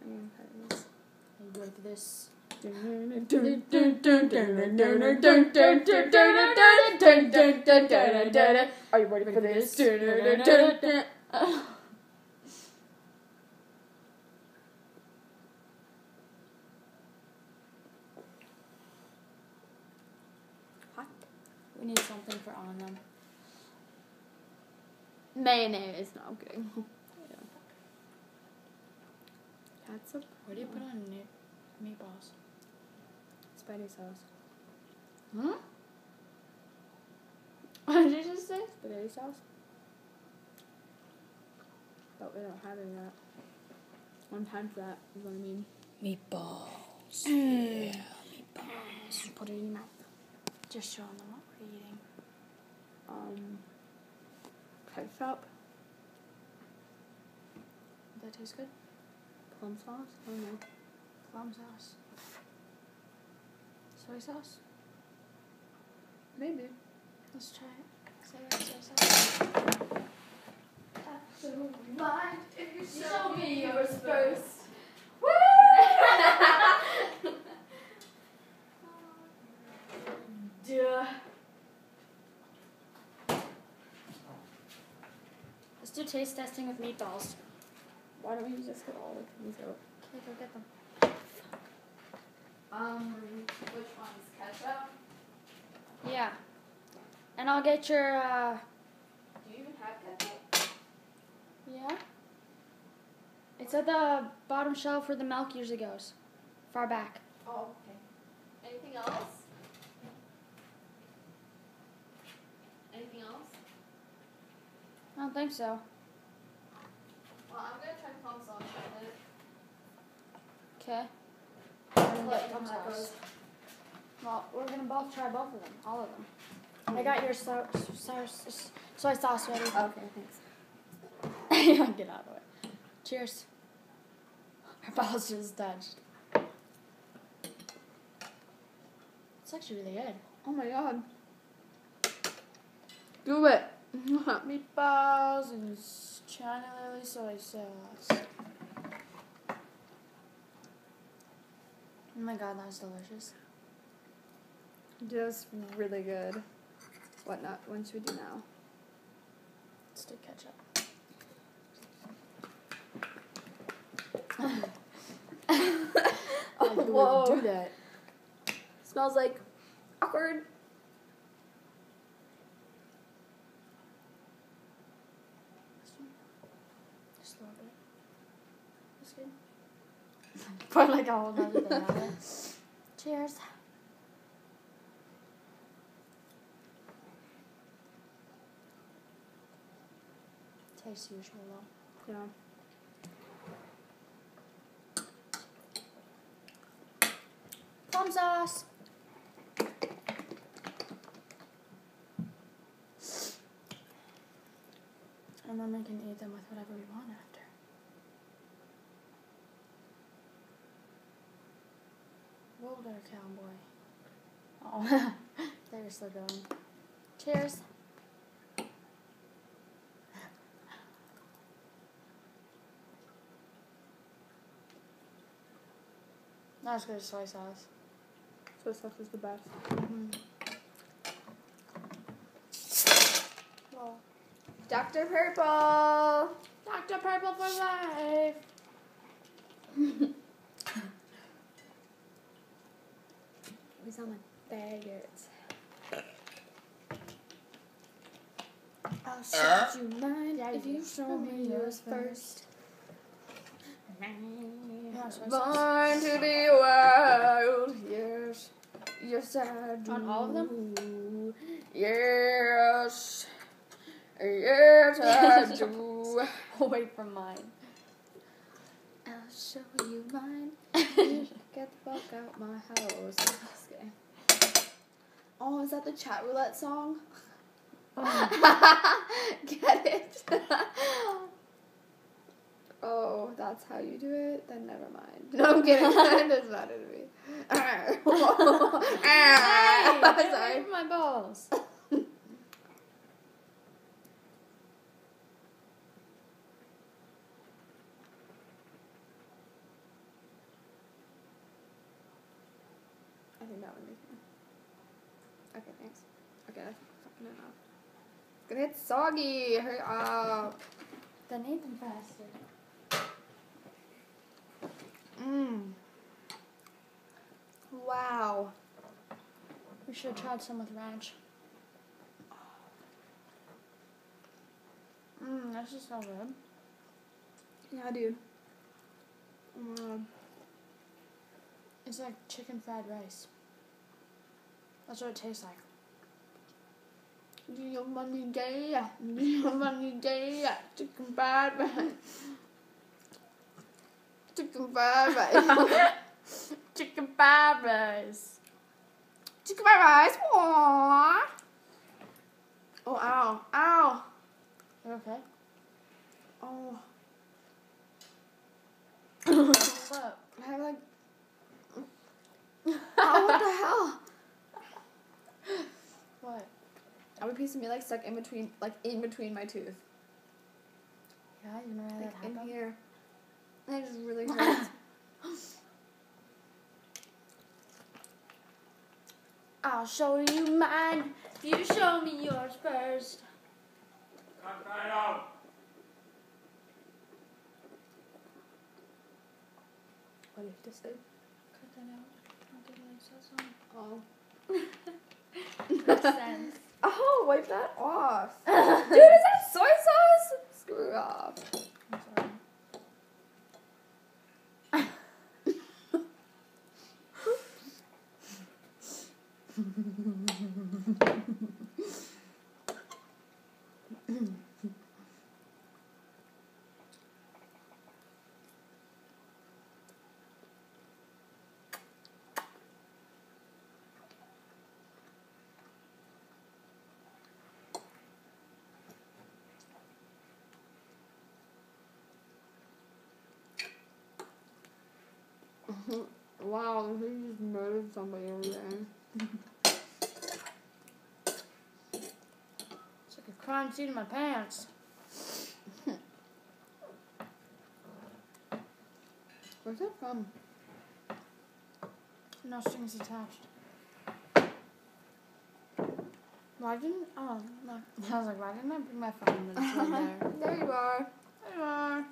Are you ready for this? Are you ready for this? Hot. We need something for on them. Mayonnaise. No, I'm kidding. Catsup. Where do you put on meatballs? Spaghetti sauce. Huh? What did you just say? Spaghetti sauce? But we don't have any of that. One time for that is what I mean. Meatballs. Yeah, meatballs. Put it in your mouth. Just showing them what we're eating. Ketchup. Does that taste good? Plum sauce? I don't know. Plum sauce. Soy sauce? Maybe. Let's try it. Say that soy sauce. So mind if you show me yours first. Woo! Duh. Let's do taste testing with meatballs. Why don't we just get all the things out? Okay, go get them. Which one's ketchup? Yeah. And I'll get your, Do you even have ketchup? yeah? It's at the bottom shelf where the milk usually goes. Far back. Oh, okay. Anything else? Anything else? I don't think so. Well, I'm gonna try plum sauce with it. Okay. Let you know how it goes. Well, we're gonna both try both of them, all of them. I got your soy sauce ready. Okay, thanks. Get out of the way. Cheers. Our balls just touched. It's actually really good. Oh my god. Do it. Meatballs and China Lily soy sauce. Oh my god, that was delicious. Just really good. What should we do now? Let's do ketchup. Oh, Whoa. Do that. Smells like awkward. Just a little bit. That's good. Put like a whole nother thing on it. Cheers. Tastes usual though. Yeah. Plum sauce. And then we can eat them with whatever we want after. Whoa there, cowboy. Oh, they were still going. Cheers. Not as good as soy sauce. Soy sauce is the best. Mm-hmm. Well, Dr. Purple! Dr. Purple for life! These are my favorites. I'll show you mine if you show me yours first. Yeah, soy sauce. Born to be wild, yes. Yes, I do. On all of them? Yes. Yes, I do. Away from mine. I'll show you mine. Get the fuck out my house. Okay. Oh, is that the chat roulette song? Get it? Oh, that's how you do it? Then never mind. No, I'm kidding. That's not it to me. Hey, Sorry. get away from my balls. Okay, thanks. Okay, that's fucking enough. It's gonna get soggy. Hurry up. Then eat them faster. Wow. We should have tried some with ranch. This is so good. Yeah, dude. Oh my god. It's like chicken fried rice. That's what it tastes like. Do you money day? Do you money day? Chicken fried rice. Chicken fried rice. Chicken fried rice. Chicken fried rice. Aww. Oh, ow. Ow. You okay? Oh. What? I have like... Oh, what the hell? What? I have a piece of me like stuck in between my tooth. Yeah, you know how that Like in happened? here. And it just really hurts. I'll show you mine. You show me yours first. Cut that out. What do you have to say? Cut that out. I did like so Oh. Makes sense. Oh, wipe that off. Dude, is that soy sauce? Screw it off. I'm sorry. Wow, he just murdered somebody over there. It's like a crime scene in my pants. Where's that from? No strings attached. Why didn't... Oh, no. I was like, why didn't I bring my phone? But it's right there. There you are. There you are.